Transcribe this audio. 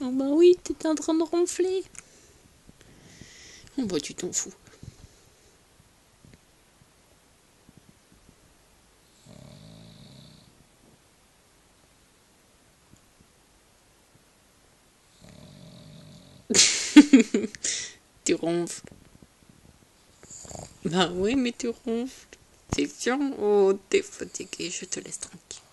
Oh bah oui, t'étais en train de ronfler. Oh bah tu t'en fous. Tu ronfles. Bah oui, mais tu ronfles. C'est chiant. Oh, t'es fatigué, je te laisse tranquille.